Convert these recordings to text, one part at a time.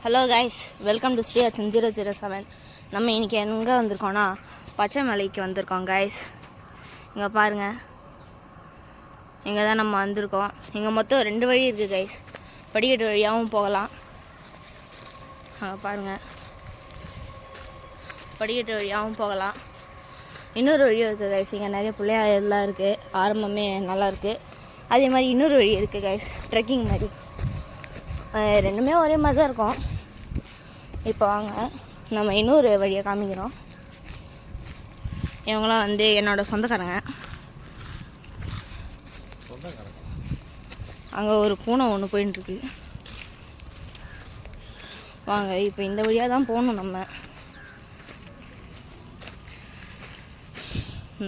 Hello guys, welcome to Sri Achan 007. நம்ம இன்றைக்கி எங்கே வந்திருக்கோன்னா பச்சை மலைக்கு வந்திருக்கோம் கைஸ். இங்கே பாருங்கள், இங்கே தான் நம்ம வந்திருக்கோம். இங்கே மொத்தம் 2 வழி இருக்குது கைஸ். படிக்கட்டு வழியாகவும் போகலாம். பாருங்கள், படிக்கட்டு வழியாகவும் போகலாம். இன்னொரு வழியும் இருக்குது கைஸ். இங்கே நிறைய பிள்ளையார் எல்லாம் இருக்குது. ஆரம்பமே நல்லாயிருக்கு. அதே மாதிரி இன்னொரு வழி இருக்குது கைஸ், ட்ரெக்கிங் மாதிரி. ரெண்டுமே ஒரே மாதிரி தான் இருக்கும். இப்போ வாங்க, நம்ம இன்னொரு வழியை காமிக்கிறோம். இவங்களாம் வந்து என்னோடய சொந்தக்காரங்க. அங்கே ஒரு பூனை ஒன்று போயின்ட்டுருக்கு. வாங்க, இப்போ இந்த வழியாக தான் போகணும். நம்ம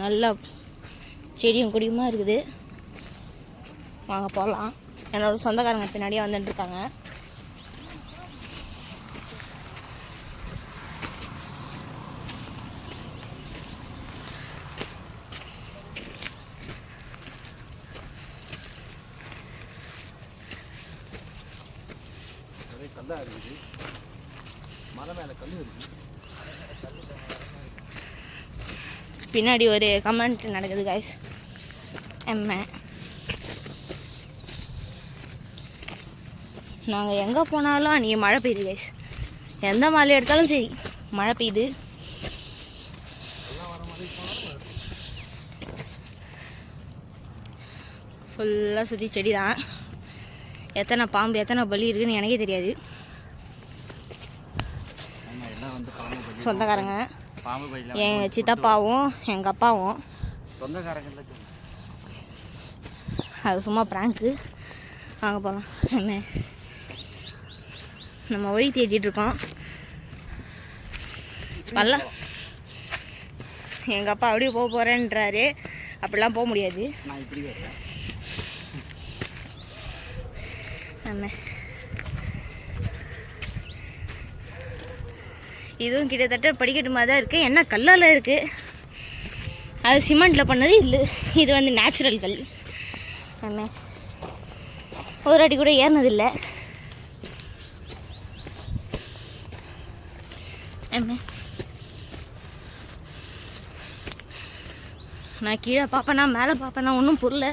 நல்லா செடியும் கொடியுமா இருக்குது. வாங்க போகலாம். என்னோடய சொந்தக்காரங்க பின்னாடியே வந்துட்டுருக்காங்க. பின்னாடி ஒரு கமெண்ட் நடக்குது கைஸ். நாங்கள் எங்கே போனாலும் அன்றைக்கி மழை பெய்யுது கைஸ். எந்த மழை எடுத்தாலும் சரி மழை பெய்யுது. ஃபுல்லாக சுற்றி செடி தான். எத்தனை பாம்பு எத்தனை பலி இருக்குன்னு எனக்கே தெரியாது. சொந்தக்காரங்க எங்கள் சித்தப்பாவும் எங்கள் அப்பாவும். அது சும்மா ப்ராங்க்கு. வாங்க போகலாம். நம்ம வழி தேடிட்டுருக்கோம். பல்ல எங்கள் அப்பா அப்படியே போக போகிறேன்றாரு. அப்படிலாம் போக முடியாது. இதுவும் கிட்டத்தட்ட படிக்கட்டு மாதிரி தான் இருக்குது. என்ன கல்லால் இருக்குது. அது சிமெண்டில் பண்ணது இல்லை. இது வந்து நேச்சுரல் கல். ஒரு அடி கூட ஏறினதில்லை. நான் கீழே பார்ப்பேனா மேலே பார்ப்பேனா ஒன்றும் புரியல.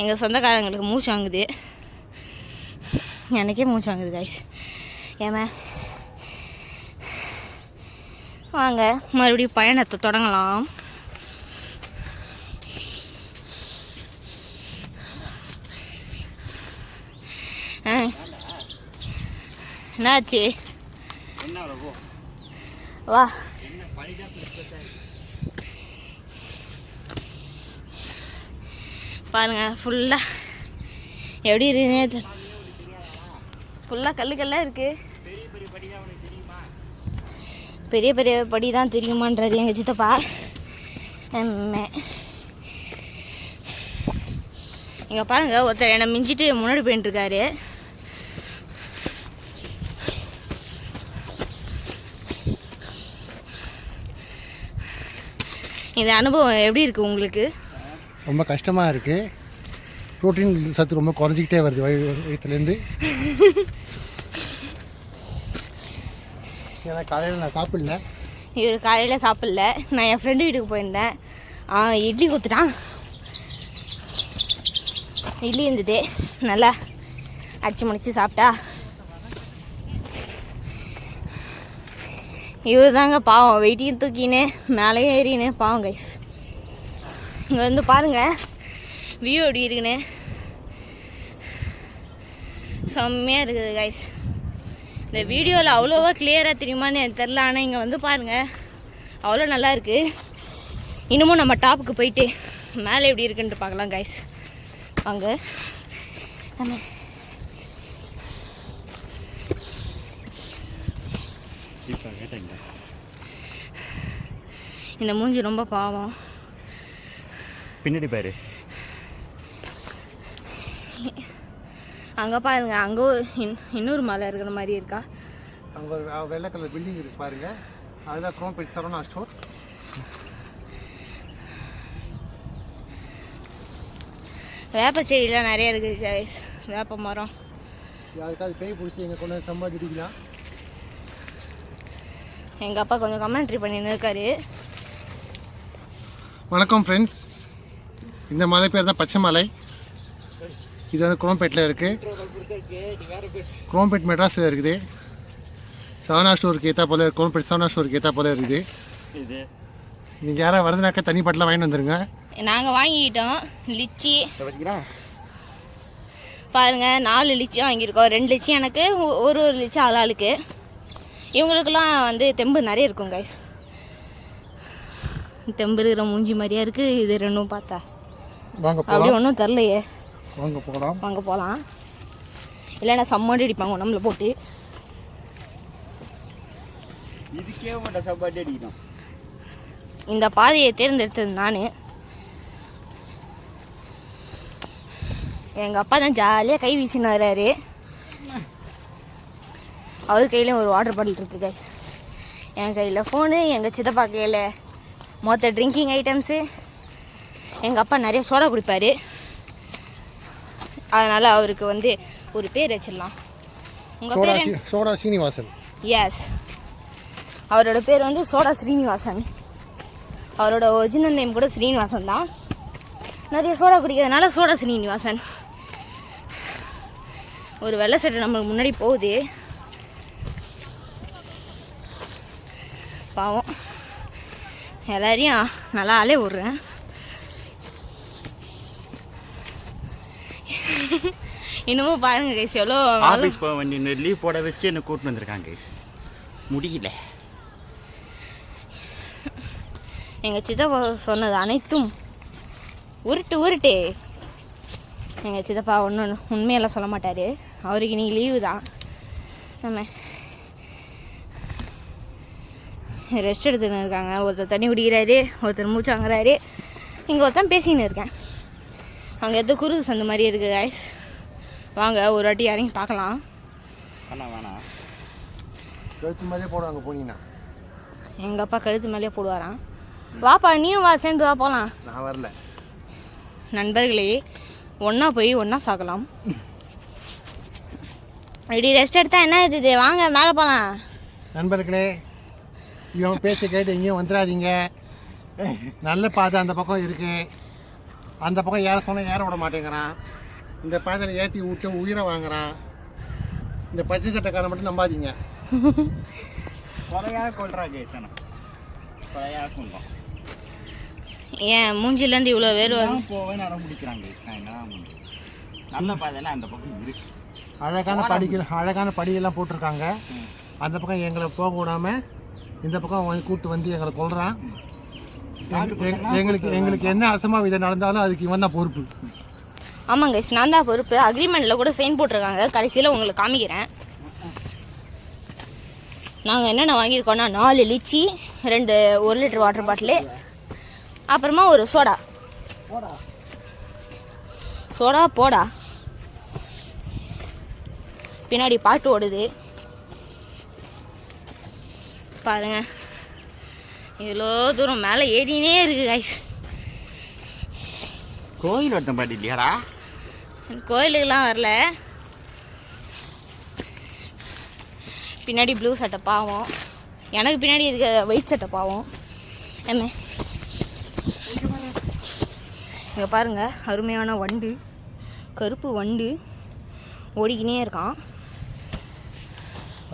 எங்கள் சொந்தக்காரங்களுக்கு மூச்சு வாங்குது. எனக்கே மூச்சு வாங்குது கைஸ். வாங்க மறுபடியும் பயணத்தை தொடங்கலாம். என்னாச்சு? வா, பாருங்க ஃபுல்லாக எப்படி இருக்குன்னு. ஃபுல்லாக கல்லுக்கெல்லாம் இருக்குது. பெரிய பெரிய படி தான் தெரியுமான்றது எங்கள் சித்தப்பா. இங்கே பாருங்க, ஒருத்தர் என்னை மிஞ்சிட்டு முன்னாடி போயின்ட்டுருக்காரு. இந்த அனுபவம் எப்படி இருக்குது உங்களுக்கு? ரொம்ப கஷ்டமாக இருக்குது. ப்ரோட்டீன் சத்து ரொம்ப குறைஞ்சிக்கிட்டே வருது வயிற்றுலேருந்து. ஏன்னா காலையில் நான் சாப்பிடல. இவர் காலையில் சாப்பிடல. நான் என் ஃப்ரெண்டு வீட்டுக்கு போயிருந்தேன். இட்லி கொடுத்துட்டான். இட்லி இருந்தது, நல்லா அடித்து முடிச்சு சாப்பிட்டா. இவர் தாங்க பாவம், வெயிட்டையும் தூக்கின்னு மேலேயும் ஏறின்னு பாவம் கைஸ். இங்கே வந்து பாருங்கள் வியூ எப்படி இருக்குன்னு. செம்மையாக இருக்குது கைஸ். இந்த வீடியோவில் அவ்வளோவா கிளியராக தெரியுமான்னு எனக்கு தெரில. ஆனால் இங்கே வந்து பாருங்கள், அவ்வளோ நல்லா இருக்குது. இன்னமும் நம்ம டாப்புக்கு போயிட்டு மேலே எப்படி இருக்குன்ட்டு பார்க்கலாம் கைஸ். வாங்க. இந்த மூஞ்சி ரொம்ப பாவம். பின்னாடி பாரு, அங்கே பாருங்க, அங்கே இன்னொரு மலை இருக்கிற மாதிரி இருக்கா. அங்கே ஒரு வெள்ளை கலர் பில்டிங் இருக்கு பாருங்க. அதுதான் குரோம்பேட் சரவணா ஸ்டோர். வேப்ப செடியெலாம் நிறைய இருக்குது கைஸ். வேப்ப மரம். யாருக்காவது பேய் பிடிச்சி எங்கள் கொண்டு வந்து சம்பாதிக்கலாம். எங்கள் அப்பா கொஞ்சம் கமெண்ட்ரி பண்ணின்னு இருக்காரு. வணக்கம் ஃப்ரெண்ட்ஸ். இந்த மலை பேர் தான் பச்சை மலை. இது வந்து குரோம்பேட்டில் இருக்குது. குரோம்பேட் மெட்ராஸில் இருக்குது. சவனா ஸ்டோருக்கு ஏற்றா போல குரோம்பேட் சவனா ஸ்டோருக்கு ஏற்றா போல இருக்குது. இது நீங்கள் யாராவது வருதுனாக்கா தண்ணி பாட்டிலாம் வாங்கிட்டு வந்துடுங்க. நாங்கள் வாங்கிக்கிட்டோம் லிச்சி. பார்த்தீங்களா பாருங்கள், 4 லிச்சி வாங்கியிருக்கோம். 2 லிச்சி எனக்கு, ஒரு லிச்சி ஆளாளுக்கு. இவங்களுக்கெல்லாம் வந்து தெம்பு நிறைய இருக்கும் கைஸ். தெம்பு இருக்கிற மூஞ்சி மாதிரியா இருக்குது இது ரெண்டும் பார்த்தா. வாங்க அப்படி போகலாம். ஒன்றும் தரலையே. வாங்க போகலாம். வாங்க போகலாம். இல்லைன்னா சம்மாடி அடிப்பாங்க நம்மளை போட்டு. இதுக்கே உங்கள்கிட்ட சாப்பாடு அடிக்கணும். இந்த பாதையை தேர்ந்தெடுத்தது நான். எங்கள் அப்பா தான் ஜாலியாக கை வீசின்னு வர்றாரு. அவர் கையிலையும் ஒரு வாட்டர் பாட்டில் இருக்குது கைஸ். என் கையில் ஃபோனு, எங்கள் சித்தப்பா கையில் மொத்த ட்ரிங்கிங் ஐட்டம்ஸு. எங்கள் அப்பா நிறைய சோடா குடிப்பார். அதனால் அவருக்கு வந்து ஒரு பேர் வச்சிடலாம். உங்கள் பேர் என்ன? சோடா சீனிவாசன். எஸ், அவரோட பேர் வந்து சோடா ஸ்ரீனிவாசன். அவரோட ஒரிஜினல் நேம் கூட ஸ்ரீனிவாசன் தான். நிறைய சோடா குடிக்கிறதுனால சோடா ஸ்ரீனிவாசன். ஒரு வெள்ளை சட்டை நம்மளுக்கு முன்னாடி போகுது. பாவம், எல்லாரையும் நல்லா அலே விட்றேன். இன்னமும் பாருங்க கைஸ், எவ்வளோ ஆஃபீஸ் போக வேண்டிய லீவ் போட வச்சுட்டு என்ன கூட்டின்னு வந்திருக்காங்க கைஸ். முடியல. எங்கள் சித்தப்பா சொன்னது அனைத்தும் உருட்டு. எங்கள் சித்தப்பா ஒன்று உண்மையெல்லாம் சொல்ல மாட்டார். அவருக்கு இன்னைக்கு லீவு தான். நம்ம ரெஸ்ட் எடுத்துன்னு இருக்காங்க. ஒருத்தர் தண்ணி குடிக்கிறாரு, ஒருத்தர் மூச்சு வாங்குறாரு, இங்கே ஒருத்தன் பேசின்னு இருக்கேன். அங்கே எதோ குறுக்கு சந்து மாதிரி இருக்குது கைஸ். வாங்க ஒரு வாட்டி இறங்கி பார்க்கலாம். வேணாம் கழுத்து மாதிரியே போடுவாங்க போனீங்கன்னா. எங்கள் அப்பா கழுத்து மேலேயே போடுவாராம். வாப்பா நீயும் வா, சேர்ந்து வா போகலாம். நான் வரல. நண்பர்களே, ஒன்றா போய் ஒன்றா சாக்கலாம். இப்படி ரெஸ்ட் எடுத்தா என்ன இது? வாங்க மேலே போகலாம். நண்பர்களே, இவன் பேச்சை கேட்டு எங்கேயும் வந்துடாதீங்க. நல்ல பாதை அந்த பக்கம் இருக்கு. அந்த பக்கம் ஏற சொன்னால் ஏற விட மாட்டேங்கிறான். இந்த பாதையில் ஏற்றி விட்டு உயிரை வாங்குறான். இந்த பச்சை சட்டைக்காரன் மட்டும் நம்பாதீங்க. கொலையாக கொள்றா கைஸ். கொலையாக கொண்டோம். ஏன் மூஞ்சிலேருந்து இவ்வளோ வேறு வந்து போவேன்னு அடம் பிடிக்கிறாங்க கைஸ். நான் என்ன பண்ணுறேன்? நல்ல பாதையெல்லாம் அந்த பக்கம் இருக்கு. அழகான படியெல்லாம் போட்டிருக்காங்க. அந்த பக்கம் எங்களை போக விடாமல் இந்த பக்கம் கூப்பிட்டு வந்து எங்களை கொள்றான். எங்களுக்கு என்ன அசம்பாவிதம் நடந்தாலும் அதுக்கு இவன் தான் பொறுப்பு. ஆமாங்க கைஸ், நான் தான் பொறுப்பு. அக்ரிமெண்ட்டில் கூட சைன் போட்டிருக்காங்க. கடைசியில் உங்களுக்கு காமிக்கிறேன். நாங்கள் என்னென்ன வாங்கியிருக்கோன்னா 4 லிச்சி, 2 1 லிட்டர் வாட்டர் பாட்டிலு, அப்புறமா ஒரு சோடா போடா. பின்னாடி பாட்டு ஓடுது பாருங்க. இவ்வளோ தூரம் மேலே ஏறினே இருக்கு கைஸ். கோயில் ஒருத்தன் பாட்டு இல்லையாடா? கோயிலுக்கெல்லாம் வரல. பின்னாடி ப்ளூ சட்டை பாவம். எனக்கு பின்னாடி இருக்க ஒயிட் சட்டை பாவம். என்ன இங்கே பாருங்க, அருமையான வண்டு, கருப்பு வண்டு ஓடிக்கினே இருக்கான்.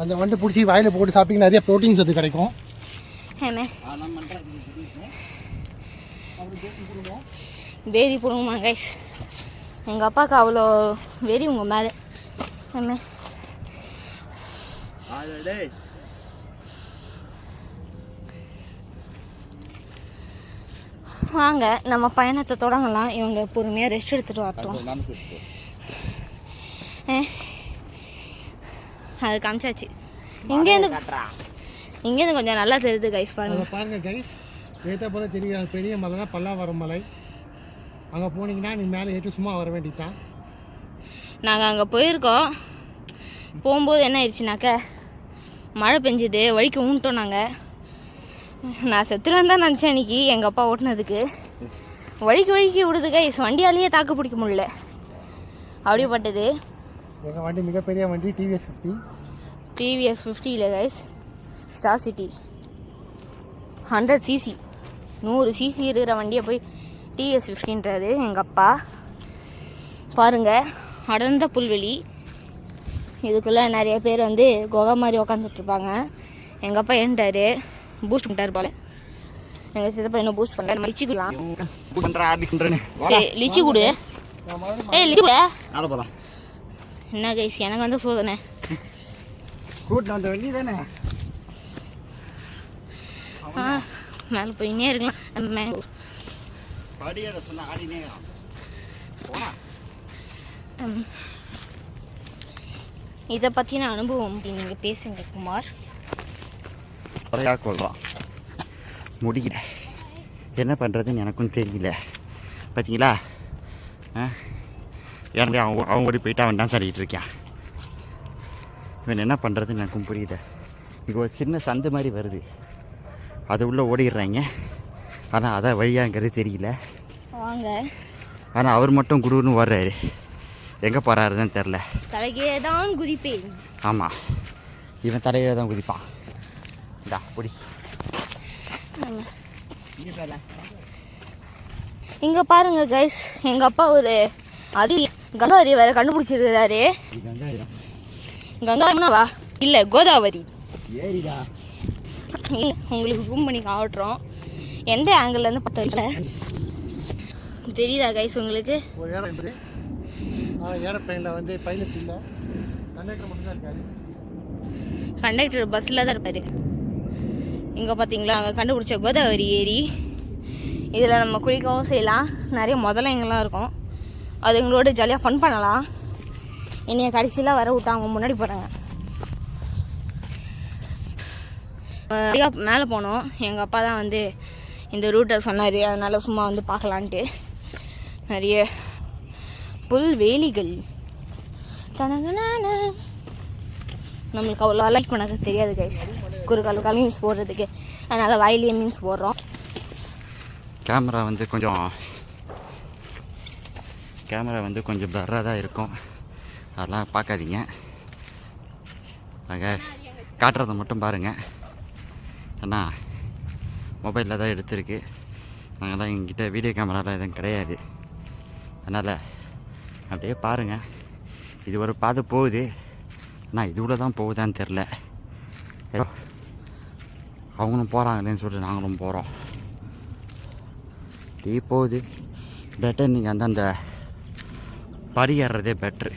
அந்த வண்டு பிடிச்சி வாயில் போட்டு சாப்பிட்டீங்கன்னா நிறைய ப்ரோட்டீன் சத்து கிடைக்கும். என்ன பேதி போடுவோமா கைஸ்? எங்கள் அப்பாவுக்கு அவ்வளோ வெறி உங்கள் மேலே. என்ன வாங்க நம்ம பயணத்தை தொடங்கலாம். இவங்க பொறுமையாக ரெஸ்ட் எடுத்துகிட்டு வரட்டும். அது காமிச்சாச்சு. இங்கேருந்து கொஞ்சம் நல்லா தெரியுது கைஸ். பாருங்க கைஸ், ஏற்ற போல தெரியும். பெரிய மலை தான் பல்லாவரம் மலை. அங்கே போனீங்கன்னா நீ மேலே ஏற்றி சும்மா வர வேண்டியதுதான். நாங்கள் அங்கே போயிருக்கோம். போகும்போது என்ன ஆயிடுச்சுனாக்க மழை பெஞ்சுது, வழிக்கு ஊன்ட்டோம். நான் செத்துருவேன் தான் நினச்சேன் அன்றைக்கி எங்கள் அப்பா ஓட்டினதுக்கு. வழுக்கி விடுது கைஸ், வண்டியாலேயே தாக்கு பிடிக்க முடியல, அப்படிப்பட்டது. எங்கள் வண்டி மிகப்பெரிய வண்டி டிவிஎஸ் 50. டிவிஎஸ் 50 இல்லை guys, star city 100cc 100cc இருக்கிற வண்டியை போய் டிவிஎஸ் 50ன்றாரு எங்கள் அப்பா. பாருங்கள், அடர்ந்த புல்வெளி, இதுக்குள்ளே நிறைய பேர் வந்து குகை மாதிரி உக்காந்துட்ருப்பாங்க. எங்கள் அப்பா ஏன்ட்டாரு, பூஸ்ட் பண்ணிட்டார் போல. எங்கள் சித்தப்பா இன்னும் பூஸ்ட் பண்ணுறாரு. லிச்சிக்கலாம், லிச்சி கொடு, லிச்சி கொடு. என்ன கைஸ், எனக்கு வந்து சோதனை கூட்டிட்டு வந்த வண்டி தானே. மேலே போயின்னே இருக்கலாம். படியோட சொன்ன ஆடினே இதை பற்றின அனுபவம் அப்படி நீங்கள் பேசுங்க குமார். குறையாக கொள்கிறோம், முடியல, என்ன பண்ணுறதுன்னு எனக்கும் தெரியல. பார்த்தீங்களா, ஏன் அவங்க ஓடி போயிட்டு அவன் தான் சொல்லிகிட்டு இருக்கான். இவன் என்ன பண்ணுறதுன்னு எனக்கும் புரியல. இங்கே ஒரு சின்ன சந்து மாதிரி வருது, அது உள்ளே ஓடிடுறாங்க. ஆனால் அதான் வழியாங்கிறது தெரியல. வாங்க. ஆனால் அவர் மட்டும் குருன்னு ஓடுறாரு, எங்கே போகிறாருன்னு தெரில. தலைகே தான் குதிப்பேன். ஆமாம், இவன் தலையில தான் குதிப்பான். இந்தா புடி. இங்கே பாருங்க கைஸ், எங்கள் அப்பா ஒரு கங்காவரி வேற கண்டுபிடிச்சிருக்கிறாரு. கங்காவா இல்லை, கோதாவரி. ஏரிடா, உங்களுக்கு ஜூம் பண்ணி காட்டுறோம், எந்த ஆங்கிள்லேருந்து பார்த்தா தெரியுதா கைஸ் உங்களுக்கு? ஒரு ஏரோப்ளைனில் வந்து பைலட் இல்லை, கண்டக்டர் மட்டும்தான் இருக்காரு. கண்டக்டர் பஸ்ஸில் தான் இருப்பார். இங்கே பார்த்தீங்களா, அங்கே கண்டுபிடிச்ச கோதாவரி ஏரி. இதில் நம்ம குளிக்கவும் செய்யலாம், நிறைய முதலைங்கெல்லாம் இருக்கும், அது எங்களோட ஜாலியாக ஃபன் பண்ணலாம். என்னைய கடைசியில் வர விட்டு அவங்க முன்னாடி போகிறாங்க. மேலே போனோம், எங்கள் அப்பா தான் வந்து இந்த ரூட்டை சொன்னார், அதனால் சும்மா வந்து பார்க்கலான்ட்டு. நிறைய புல்வெளிகள். நம்மளுக்கு அவ்வளோ லைக் பண்ண தெரியாது கைஸ், குறுக்கால் மீன்ஸ் போடுறதுக்கு, அதனால் வாயிலேயே மீன்ஸ் போடுறோம். கேமரா வந்து கொஞ்சம் பிளராக தான் இருக்கும், அதெல்லாம் பார்க்காதீங்க. நாங்கள் காட்டுறதை மட்டும் பாருங்கள், ஏன்னா மொபைலில் தான் எடுத்துருக்கு. நாங்கள்லாம் எங்கிட்ட வீடியோ கேமராலாம் எதுவும் கிடையாது, அதனால் அப்படியே பாருங்கள். இது ஒரு பாதை போகுது, ஆனால் இது கூட தான் போகுதான்னு தெரில. ஏதோ அவங்களும் போகிறாங்களேன்னு சொல்லிட்டு நாங்களும் போகிறோம். டீ போகுது. பெட்டர் நீங்கள் வந்து அந்த படி ஏறுறதே பெட்ரு,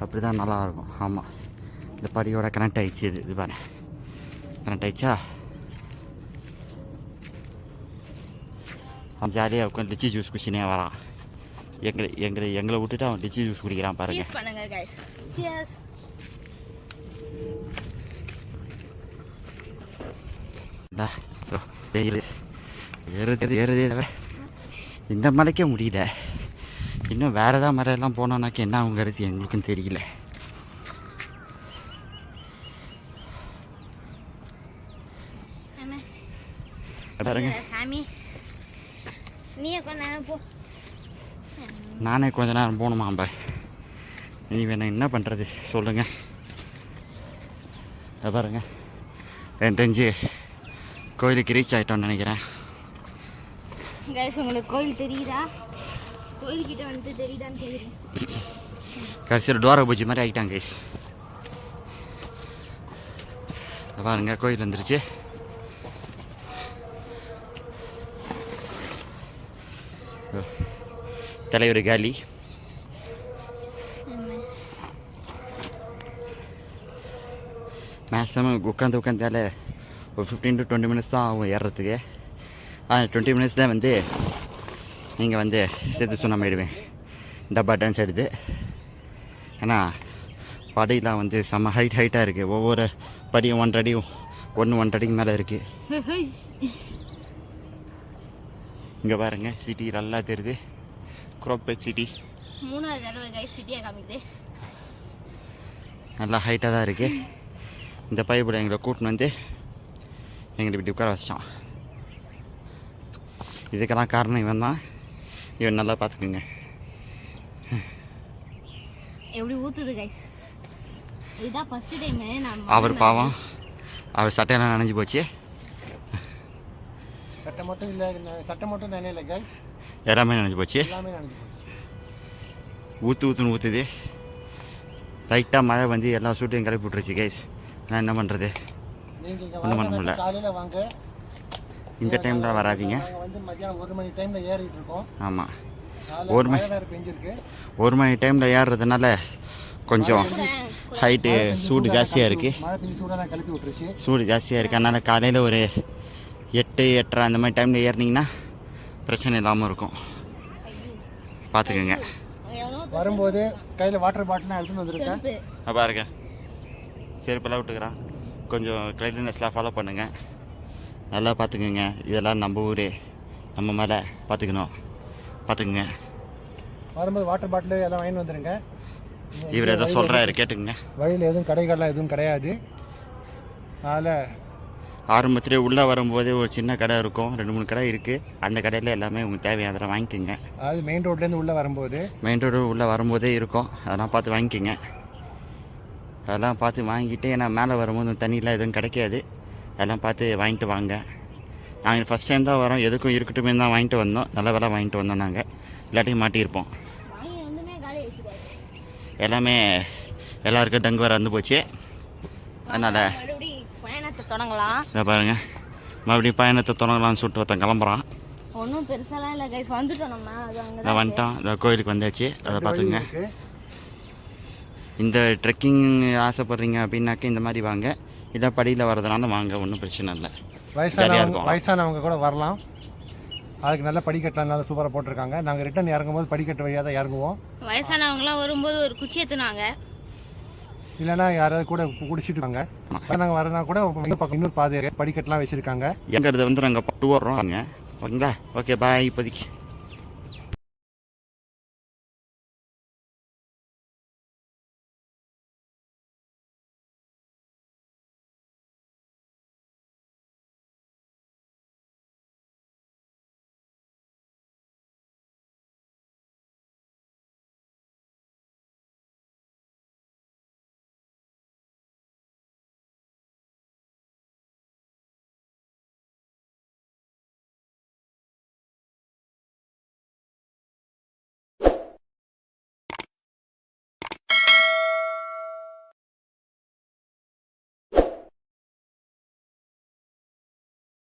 அப்படி தான் நல்லாயிருக்கும். ஆமாம், இந்த படியோட கனெக்ட் ஆகிடுச்சு. இது பாரு, கனெக்ட் ஆகிடுச்சா? அவன் ஜாலியாக உட்காந்து லிச்சி ஜூஸ் குடிச்சினே வரான். எங்களை விட்டுட்டு அவன் லிச்சி ஜூஸ் குடிக்கிறான் பாருங்க. ஏறுதே தவிர இந்த மலைக்கே முடியல. இன்னும் வேறு ஏதாவது மலையெல்லாம் போனோன்னாக்க என்ன ஆகுங்கிறது எங்களுக்கும் தெரியல. நானே கொஞ்ச நேரம் போகணுமா பாய்? நீ வேணா என்ன பண்ணுறது சொல்லுங்கள். பாருங்க, எனக்கு தெரிஞ்சு கோயிலுக்கு ரீச் ஆகிட்டோன்னு நினைக்கிறேன். உங்களுக்கு கோயில் தெரியுதா? கோயில்கிட்ட வந்து தெரியுதான்னு கேட்குறேன். கடைசியில் டோரா பூஜை மாதிரி ஆகிட்டாங்க கைஸ். பாருங்க, கோயில் வந்துருச்சு. தலைவர் காலி. மேக்ஸிமம் உட்காந்தால ஒரு 15 to 20 minutes தான் ஆகும் ஏறுறதுக்கு. 20 minutes தான் வந்து நீங்கள் வந்து சேர்த்து சொன்ன மாயிடுவேன். டப்பா டான்ஸ் எடுத்து, ஏன்னா படியெலாம் வந்து செம்ம ஹைட்டாக இருக்குது. ஒவ்வொரு படியும் 1 அடியும் 1 அடிக்கு மேலே இருக்குது. இங்கே பாருங்க, சிட்டி நல்லா தெரியுது. குரோப்பேட் சிட்டி 3வது தடவை கைஸ் சிட்டியாக காமிக்குது. நல்லா ஹைட்டாக தான் இருக்குது. இந்த பைப்பில் எங்களை கூட்டின்னு வந்து எங்களை இப்படி உட்கார வச்சிட்டான். இதுக்கெல்லாம் காரணம் இவன் தான். இவன் நல்லா பார்த்துக்குங்க. எப்படி ஊற்றுது கைஸ். இதுதான் ஃபஸ்ட்டு டைமு நான் அவர் பாவம், அவர் சட்டையெல்லாம் நனைஞ்சு போச்சு. சட்டை மட்டும் இல்லை, சட்டை மட்டும் நினைல கைஸ், எல்லாமே நனைஞ்சு போச்சு. எல்லாமே நினைஞ்சு போச்சு. ஊற்றுன்னு ஊற்றுது. லைட்டாக மழை வந்து எல்லா சூட்டையும் கிளப்பி விட்டுருச்சு கைஸ். நான் என்ன பண்ணுறது, நீங்கள் இங்கே ஒன்றும் பண்ண முடியல. காலையில் வாங்க, இந்த டைமில் வராதிங்க. நாங்கள் வந்து மத்தியானம் 1 மணி டைமில் ஏறிட்டு இருக்கோம். ஆமாம், நாலு ஒரு மழை வேறு பெஞ்சிருக்கு. 1 மணி டைமில் ஏறுறதுனால கொஞ்சம் ஹைட்டு சூடு ஜாஸ்தியாக இருக்குது. மழை பெஞ்சு சூடெல்லாம் கிளப்பி விட்டுருச்சு. சூடு ஜாஸ்தியாக இருக்குது. அதனால் காலையில் ஒரு 8, 8:30 அந்த மாதிரி டைமில் ஏறினீங்கன்னா பிரச்சனை இல்லாமல் இருக்கும். பார்த்துக்குங்க. வரும்போது கையில் வாட்டர் பாட்டிலாம் எடுத்துன்னு வந்திருக்கேன். பாருங்க, செருப்பெல்லாம் விட்டுக்கிறான். கொஞ்சம் கிளைட்னஸ்லாம் ஃபாலோ பண்ணுங்கள். நல்லா பார்த்துக்குங்க. இதெல்லாம் நம்ம ஊர், நம்ம மேலே பார்த்துக்குங்க. வரும்போது வாட்டர் பாட்டில் எல்லாம் வாங்கிட்டு வந்துடுங்க. இவர் எதோ சொல்கிறாரு, கேட்டுக்குங்க. வழியில் எதுவும் கடைகள்லாம் எதுவும் கிடையாது. அதில் ஆரம்பத்திலே உள்ளே வரும்போது ஒரு சின்ன கடை இருக்கும், 2-3 கடை இருக்குது. அந்த கடையில் எல்லாமே உங்களுக்கு தேவையானதெல்லாம் வாங்கிக்கோங்க. அதாவது மெயின் ரோட்லேருந்து உள்ளே வரும்போது, மெயின் ரோடு உள்ளே வரும்போதே இருக்கும். அதெல்லாம் பார்த்து வாங்கிக்கோங்க. அதெல்லாம் பார்த்து வாங்கிட்டு, ஏன்னா மேலே வரும்போது தண்ணியெலாம் எதுவும் கிடைக்காது. அதெல்லாம் பார்த்து வாங்கிட்டு வாங்க. நாங்கள் ஃபஸ்ட் டைம் தான் வரோம், எதுக்கும் இருக்கட்டுமே தான் வாங்கிட்டு வந்தோம். நல்ல வேலை வாங்கிட்டு வந்தோம். நாங்கள் இல்லாட்டியும் மாட்டியிருப்போம். எல்லாமே எல்லாருக்கும் டங்கு வர வந்து போச்சு. அதனால் பயணத்தை தொடங்கலாம். இதை பாருங்கள், மறுபடியும் பயணத்தை தொடங்கலாம்னு சொல்லிட்டு ஒருத்தன் கிளம்புறான். ஒன்றும் பெருசாலாம் இல்லை கைஸ், வந்துட்டோம் நம்ம. இதை வந்துட்டோம், இந்த கோயிலுக்கு வந்தாச்சு. அதை பார்த்துங்க. இந்த ட்ரெக்கிங் ஆசைப்பட்றீங்க அப்படின்னாக்க இந்த மாதிரி வாங்க. இல்லை படியில் வர்றதுனால வாங்க, ஒன்றும் பிரச்சனை இல்லை. வயசானவங்க கூட வரலாம். அதுக்கு நல்ல படிக்கட்டெலாம் நல்லா சூப்பராக போட்டிருக்காங்க. நாங்கள் ரிட்டன் இறங்கும்போது படிக்கட்டு வழியாக தான் இறங்குவோம். வயசானவங்களாம் வரும்போது ஒரு குச்சி ஏற்றுனாங்க, இல்லைன்னா யாராவது கூட குடிச்சிட்டு வாங்க. நாங்கள் வரனா கூட இன்னொரு பாதை படிக்கட்டுலாம் வச்சுருக்காங்க. எங்கிறது வந்து நாங்கள் 2 வர்றோம். ஓகேங்களா? ஓகே, பாய் இப்போதைக்கு.